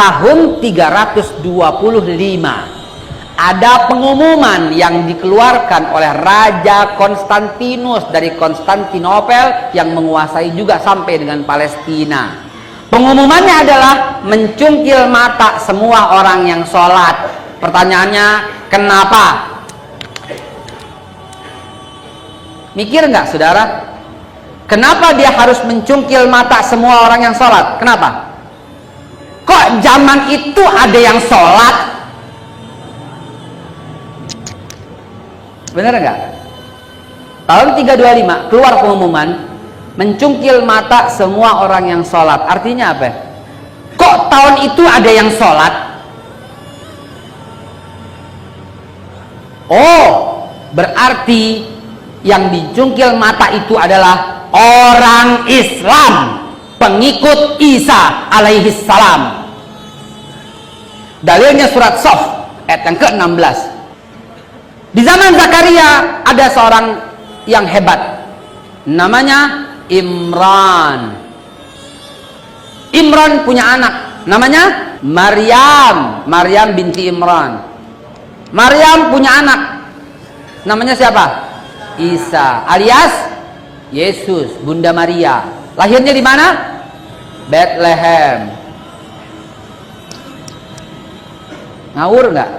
tahun 325 ada pengumuman yang dikeluarkan oleh Raja Konstantinus dari Konstantinopel yang menguasai juga sampai dengan Palestina. Pengumumannya adalah mencungkil mata semua orang yang sholat. Pertanyaannya, kenapa? Mikir nggak saudara? Kenapa dia harus mencungkil mata semua orang yang sholat? Kenapa? Kok zaman itu ada yang sholat? Bener nggak? Tahun 325 keluar pengumuman mencungkil mata semua orang yang sholat. Artinya apa? Kok tahun itu ada yang sholat? Oh, berarti yang dicungkil mata itu adalah orang Islam, pengikut Isa alaihi salam. Dalilnya surat Sof ayat yang ke-16. Di zaman Zakaria ada seorang yang hebat, namanya Imran. Imran punya anak, namanya Maryam. Maryam binti Imran. Maryam punya anak, namanya siapa? Isa, alias Yesus, Bunda Maria. Lahirnya di mana? Bethlehem. Ngawur nggak?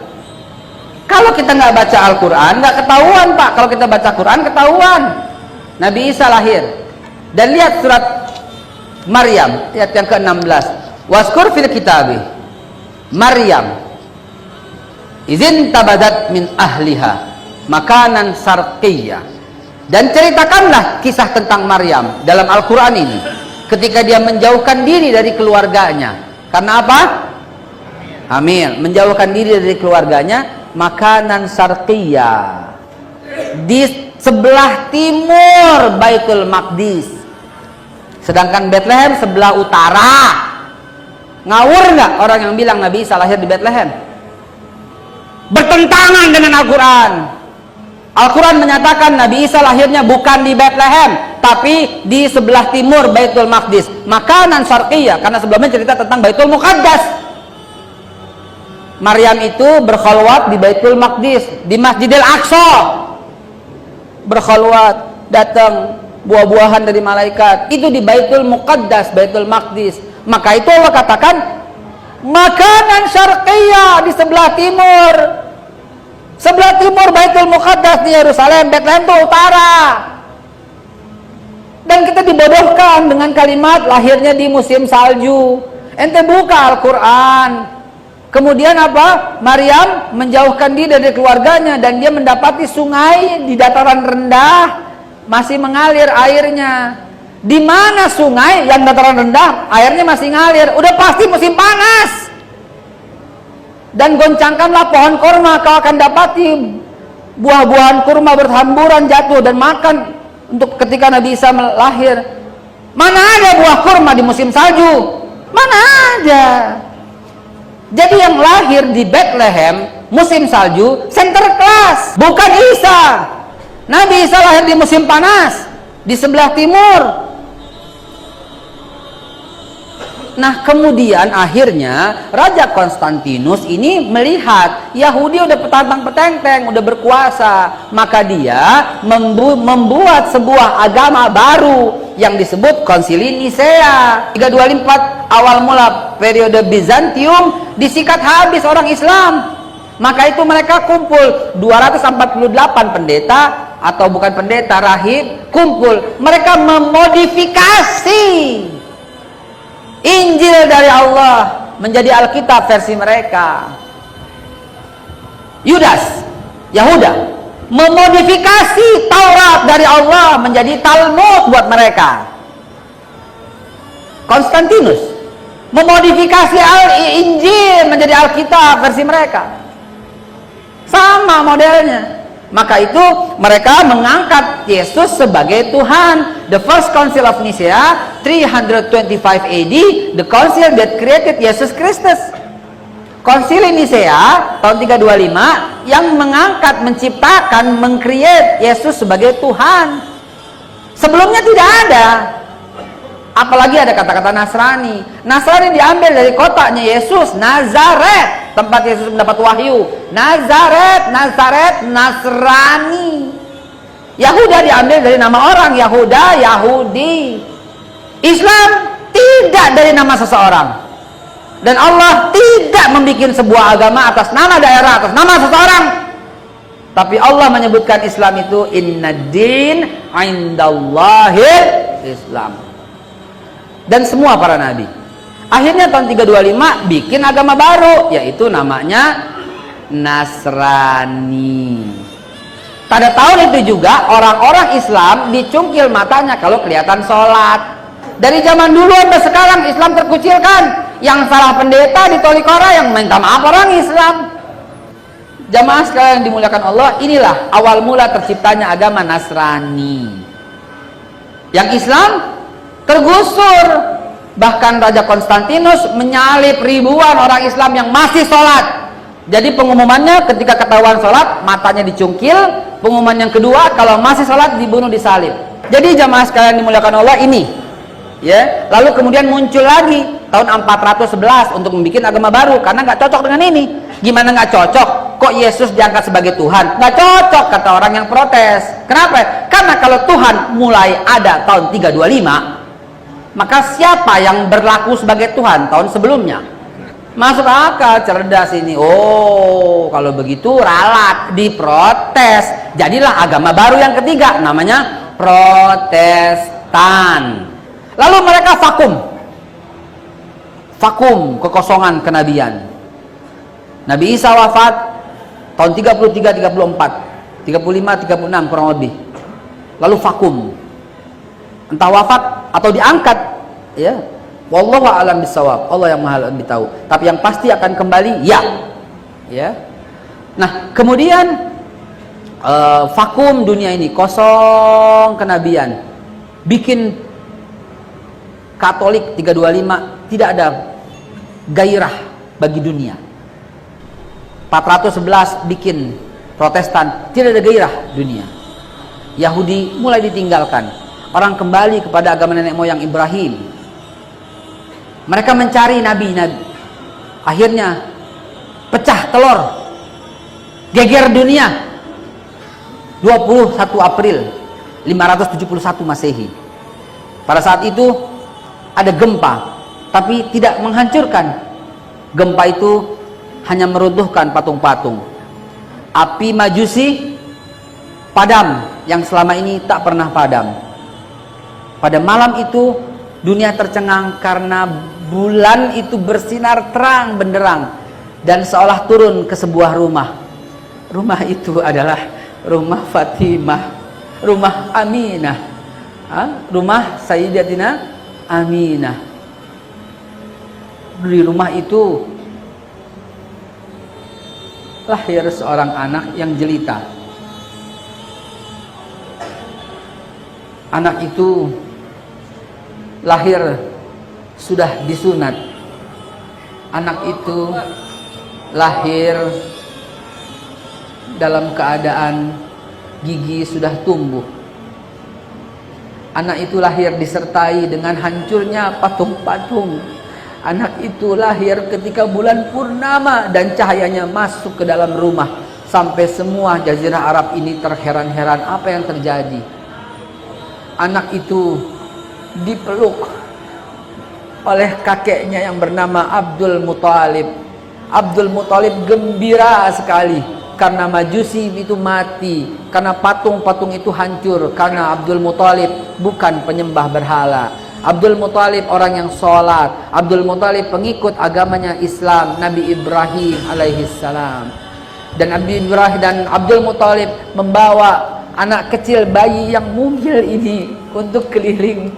Kalau kita nggak baca Al-Quran, nggak ketahuan Pak. Kalau kita baca Quran, ketahuan. Nabi Isa lahir. Dan lihat surat Maryam, ayat yang ke-16. Waskur fil kitabi Maryam izin tabadat min ahliha makanan sarqiyya. Dan ceritakanlah kisah tentang Maryam dalam Al-Quran ini. Ketika dia menjauhkan diri dari keluarganya. Karena apa? Hamil. Menjauhkan diri dari keluarganya. Makanan sarqiyya, di sebelah timur Baitul Maqdis, sedangkan Bethlehem sebelah utara. Ngawur nggak orang yang bilang Nabi Isa lahir di Bethlehem? Bertentangan dengan Al-Quran. Al-Quran menyatakan Nabi Isa lahirnya bukan di Bethlehem, tapi di sebelah timur Baitul Maqdis. Makanan sarqiyya, karena sebelumnya cerita tentang Baitul Muqaddas. Maryam itu berkhalwat di Baitul Maqdis, di Masjidil Aqsa. Berkhalwat, datang buah-buahan dari malaikat. Itu di Baitul Muqaddas, Baitul Maqdis. Maka itu Allah katakan makanan syarqiyah di sebelah timur. Sebelah timur Baitul Muqaddas di Yerusalem, Bethlehem itu utara. Dan kita dibodohkan dengan kalimat lahirnya di musim salju. Ente buka Al-Quran. Kemudian apa? Maryam menjauhkan diri dari keluarganya dan dia mendapati sungai di dataran rendah masih mengalir airnya. Di mana sungai yang dataran rendah airnya masih ngalir? Udah pasti musim panas. Dan goncangkanlah pohon kurma, kau akan dapati buah-buahan kurma berhamburan jatuh dan makan untuk ketika Nabi Isa lahir. Mana ada buah kurma di musim salju? Mana ada? Jadi yang lahir di Bethlehem musim salju center class, bukan Isa. Nabi Isa lahir di musim panas di sebelah timur. Nah kemudian akhirnya Raja Konstantinus ini melihat Yahudi udah petantang-petenteng, udah berkuasa, maka dia membuat sebuah agama baru yang disebut Konsili Nisea 324. Awal mula periode Bizantium disikat habis orang Islam. Maka itu mereka kumpul 248 pendeta, atau bukan pendeta, rahib, kumpul. Mereka memodifikasi Injil dari Allah menjadi Alkitab versi mereka. Yahuda memodifikasi Taurat dari Allah menjadi Talmud buat mereka. Konstantinus memodifikasi Injil menjadi Alkitab versi mereka. Sama modelnya. Maka itu mereka mengangkat Yesus sebagai Tuhan. The first Council of Nicaea 325 AD, the council that created Yesus Kristus. Konsili Nisea tahun 325 yang mengangkat, menciptakan, mengcreate Yesus sebagai Tuhan. Sebelumnya tidak ada. Apalagi ada kata-kata Nasrani. Nasrani diambil dari kotaknya Yesus, Nazaret, tempat Yesus mendapat wahyu. Nazaret, Nasrani. Yahuda diambil dari nama orang, Yahuda, Yahudi. Islam tidak dari nama seseorang. Dan Allah tidak membuat sebuah agama atas nama daerah, atas nama seseorang. Tapi Allah menyebutkan Islam itu innad-din 'indallahil Islam. Dan semua para nabi. Akhirnya tahun 325 bikin agama baru, yaitu namanya Nasrani. Pada tahun itu juga orang-orang Islam dicungkil matanya kalau kelihatan sholat. Dari zaman dulu sampai sekarang Islam terkucilkan. Yang salah pendeta di Tolikora, yang minta maaf orang Islam. Jamaah sekalian yang dimuliakan Allah, inilah awal mula terciptanya agama Nasrani. Yang Islam tergusur. Bahkan Raja Konstantinus menyalib ribuan orang Islam yang masih sholat. Jadi pengumumannya ketika ketahuan sholat, matanya dicungkil. Pengumuman yang kedua, kalau masih sholat dibunuh, disalib. Jadi jamaah sekalian dimuliakan Allah, ini ya. Lalu kemudian muncul lagi tahun 411 untuk membuat agama baru, karena nggak cocok dengan ini. Gimana nggak cocok? Kok Yesus diangkat sebagai Tuhan? Nggak cocok, kata orang yang protes. Kenapa? Karena kalau Tuhan mulai ada tahun 325, maka siapa yang berlaku sebagai Tuhan tahun sebelumnya? Masuk akal, cerdas ini. Oh, kalau begitu ralat, diprotes. Jadilah agama baru yang ketiga, namanya Protestan. Lalu mereka vakum kekosongan kenabian. Nabi Isa wafat tahun 33, 34, 35, 36 kurang lebih. Lalu vakum. Entah wafat atau diangkat, ya. Wallahu a'lam bishawab. Allah yang Maha lebih tahu. Tapi yang pasti akan kembali, ya. Nah, kemudian vakum dunia ini, kosong kenabian. Bikin Katolik 325 tidak ada gairah bagi dunia. 411 bikin Protestan, tidak ada gairah dunia. Yahudi mulai ditinggalkan. Orang kembali kepada agama nenek moyang Ibrahim. Mereka mencari nabi-nabi. Akhirnya pecah telur, geger dunia. 21 April 571 Masehi. Pada saat itu ada gempa, tapi tidak menghancurkan. Gempa itu hanya meruntuhkan patung-patung. Api Majusi padam yang selama ini tak pernah padam. Pada malam itu dunia tercengang karena bulan itu bersinar terang benderang dan seolah turun ke sebuah rumah. Rumah itu adalah rumah Fatimah, rumah Aminah, rumah Sayyidatina Aminah. Di rumah itu lahir seorang anak yang jelita. Anak itu lahir sudah disunat. Anak itu lahir dalam keadaan gigi sudah tumbuh. Anak itu lahir disertai dengan hancurnya patung-patung. Anak itu lahir ketika bulan purnama dan cahayanya masuk ke dalam rumah, sampai semua jazirah Arab ini terheran-heran apa yang terjadi. Anak itu dipeluk oleh kakeknya yang bernama Abdul Muthalib. Abdul Muthalib gembira sekali karena Majusi itu mati, karena patung-patung itu hancur, karena Abdul Muthalib bukan penyembah berhala. Abdul Muthalib orang yang sholat. Abdul Muthalib pengikut agamanya Islam, Nabi Ibrahim alaihissalam. Dan Nabi Ibrahim dan Abdul Muthalib membawa anak kecil bayi yang mungil ini untuk keliling,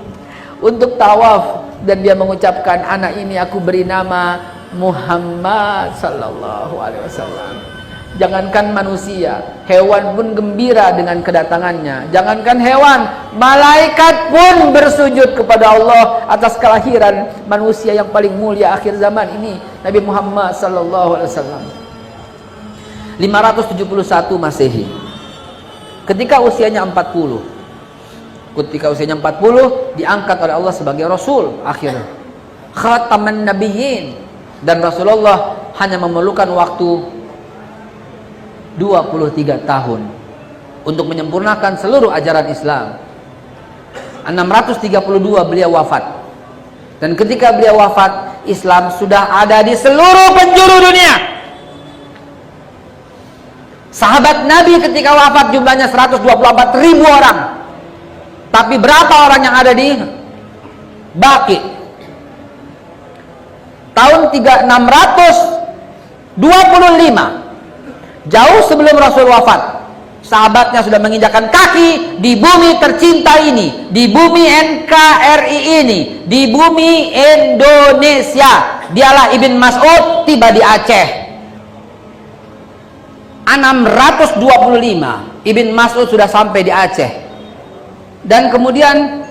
untuk tawaf, dan dia mengucapkan, anak ini aku beri nama Muhammad sallallahu alaihi wasallam. Jangankan manusia, hewan pun gembira dengan kedatangannya. Jangankan hewan, malaikat pun bersujud kepada Allah atas kelahiran manusia yang paling mulia akhir zaman ini, Nabi Muhammad sallallahu alaihi wasallam. 571 Masehi. Ketika usianya 40, Ketika usianya 40 diangkat oleh Allah sebagai Rasul akhirnya, khataman nabiyyin. Dan Rasulullah hanya memerlukan waktu 23 tahun untuk menyempurnakan seluruh ajaran Islam. 632 beliau wafat. Dan ketika beliau wafat, Islam sudah ada di seluruh penjuru dunia. Sahabat Nabi ketika wafat jumlahnya 124.000 orang. Tapi berapa orang yang ada di Baqi? Tahun 625, jauh sebelum Rasul wafat, sahabatnya sudah menginjakkan kaki di bumi tercinta ini, di bumi NKRI ini, di bumi Indonesia. Dialah Ibn Mas'ud, tiba di Aceh. 625 Ibn Mas'ud sudah sampai di Aceh. Dan kemudian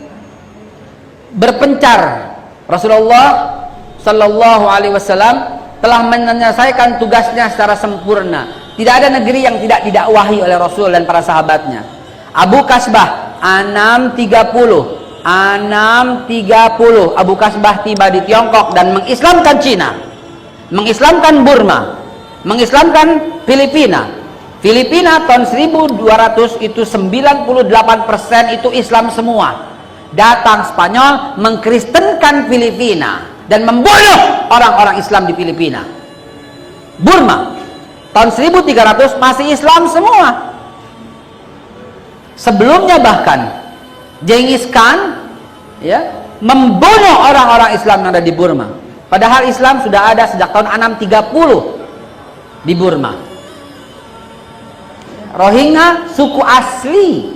berpencar. Rasulullah Sallallahu Alaihi Wasallam telah menyelesaikan tugasnya secara sempurna. Tidak ada negeri yang tidak didakwahi oleh Rasul dan para sahabatnya. Abu Kasbah 630 Abu Kasbah tiba di Tiongkok dan mengislamkan Cina, mengislamkan Burma, mengislamkan Filipina. Filipina tahun 1200 itu 98% itu Islam semua. Datang Spanyol mengkristenkan Filipina dan membunuh orang-orang Islam di Filipina. Burma tahun 1300 masih Islam semua. Sebelumnya bahkan Genghis Khan ya membunuh orang-orang Islam yang ada di Burma. Padahal Islam sudah ada sejak tahun 630 di Burma. Rohingya suku asli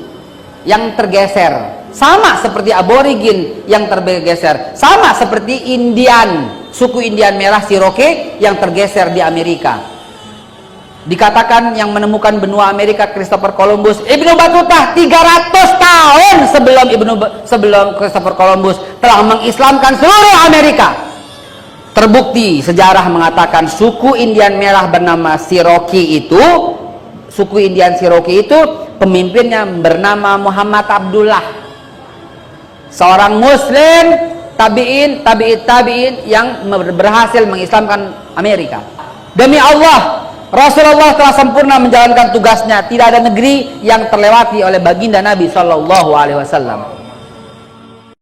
yang tergeser, sama seperti aborigin yang tergeser, sama seperti Indian, suku Indian merah Cherokee yang tergeser di Amerika. Dikatakan yang menemukan benua Amerika Christopher Columbus, Ibnu Battuta 300 tahun sebelum Christopher Columbus telah mengislamkan seluruh Amerika. Terbukti sejarah mengatakan suku Indian merah bernama Cherokee itu, suku Indian Cherokee itu pemimpinnya bernama Muhammad Abdullah, seorang Muslim tabi'in yang berhasil mengislamkan Amerika. Demi Allah, Rasulullah telah sempurna menjalankan tugasnya. Tidak ada negeri yang terlewati oleh baginda Nabi Sallallahu Alaihi Wasallam.